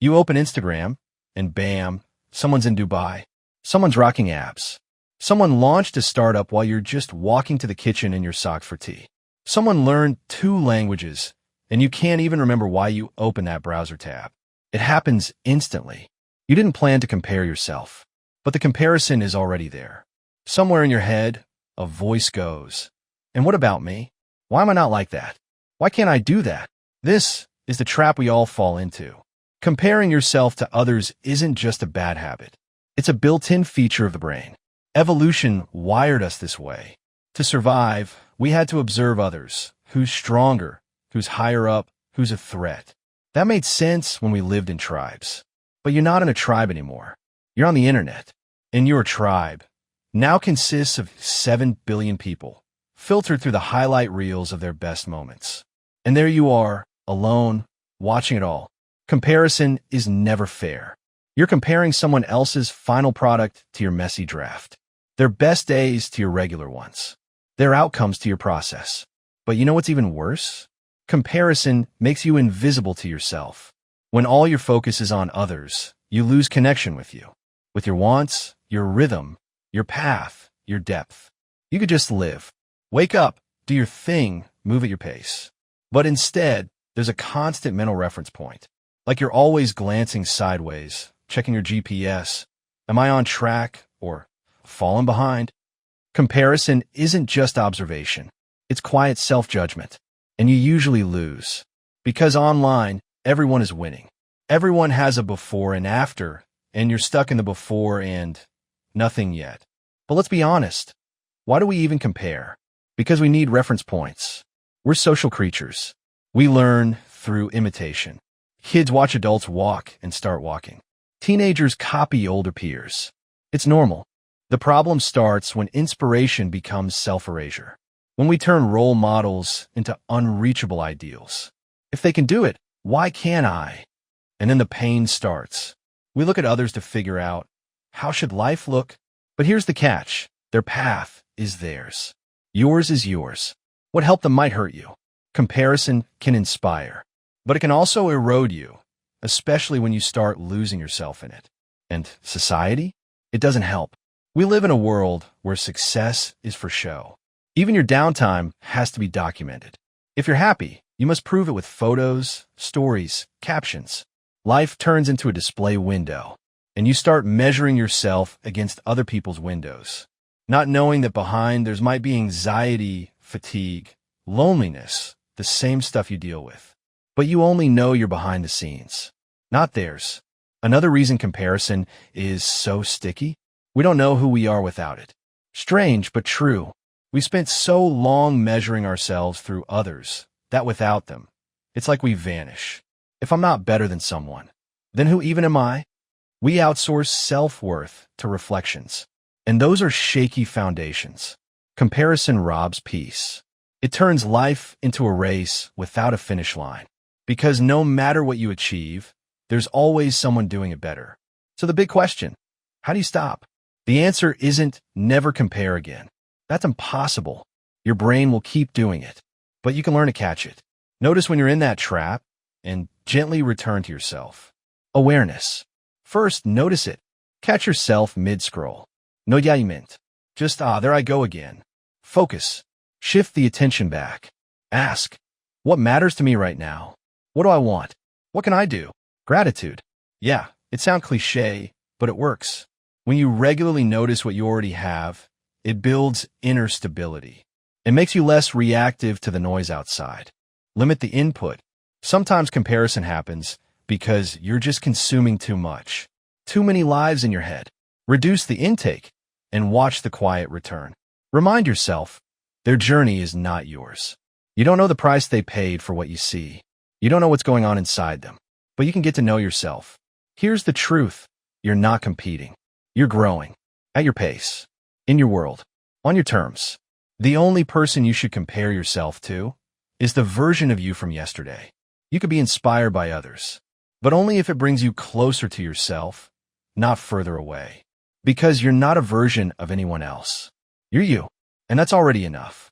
You open Instagram, and bam, someone's in Dubai. Someone's rocking abs. Someone launched a startup while you're just walking to the kitchen in your socks for tea. Someone learned 2 languages, and you can't even remember why you opened that browser tab. It happens instantly. You didn't plan to compare yourself, but the comparison is already there. Somewhere in your head, a voice goes, "And what about me? Why am I not like that? Why can't I do that?" This is the trap we all fall into. Comparing yourself to others isn't just a bad habit. It's a built-in feature of the brain. Evolution wired us this way. To survive, we had to observe others. Who's stronger? Who's higher up? Who's a threat? That made sense when we lived in tribes. But you're not in a tribe anymore. You're on the internet. And your tribe now consists of 7 billion people, filtered through the highlight reels of their best moments. And there you are, alone, watching it all. Comparison is never fair. You're comparing someone else's final product to your messy draft. Their best days to your regular ones. Their outcomes to your process. But you know what's even worse? Comparison makes you invisible to yourself. When all your focus is on others, you lose connection with you. With your wants, your rhythm, your path, your depth. You could just live. Wake up, do your thing, move at your pace. But instead, there's a constant mental reference point. Like you're always glancing sideways, checking your GPS. Am I on track or falling behind? Comparison isn't just observation. It's quiet self-judgment. And you usually lose. Because online, everyone is winning. Everyone has a before and after, and you're stuck in the before and nothing yet. But let's be honest. Why do we even compare? Because we need reference points. We're social creatures. We learn through imitation. Kids watch adults walk and start walking. Teenagers copy older peers. It's normal. The problem starts when inspiration becomes self-erasure. When we turn role models into unreachable ideals. If they can do it, why can't I? And then the pain starts. We look at others to figure out, how should life look? But here's the catch. Their path is theirs. Yours is yours. What helped them might hurt you. Comparison can inspire. But it can also erode you, especially when you start losing yourself in it. And society? It doesn't help. We live in a world where success is for show. Even your downtime has to be documented. If you're happy, you must prove it with photos, stories, captions. Life turns into a display window, and you start measuring yourself against other people's windows, not knowing that behind there might be anxiety, fatigue, loneliness, the same stuff you deal with. But you only know you're behind the scenes, not theirs. Another reason comparison is so sticky, we don't know who we are without it. Strange, but true. We spent so long measuring ourselves through others that without them, it's like we vanish. If I'm not better than someone, then who even am I? We outsource self-worth to reflections, and those are shaky foundations. Comparison robs peace. It turns life into a race without a finish line. Because no matter what you achieve, there's always someone doing it better. So the big question, how do you stop? The answer isn't never compare again. That's impossible. Your brain will keep doing it, but you can learn to catch it. Notice when you're in that trap and gently return to yourself. Awareness. First, notice it. Catch yourself mid-scroll. No judgment. Just, there I go again. Focus. Shift the attention back. Ask, what matters to me right now? What do I want? What can I do? Gratitude. Yeah, it sounds cliche, but it works. When you regularly notice what you already have, it builds inner stability. It makes you less reactive to the noise outside. Limit the input. Sometimes comparison happens because you're just consuming too much. Too many lives in your head. Reduce the intake and watch the quiet return. Remind yourself, their journey is not yours. You don't know the price they paid for what you see. You don't know what's going on inside them, but you can get to know yourself. Here's the truth. You're not competing. You're growing. At your pace. In your world. On your terms. The only person you should compare yourself to is the version of you from yesterday. You could be inspired by others, but only if it brings you closer to yourself, not further away. Because you're not a version of anyone else. You're you, and that's already enough.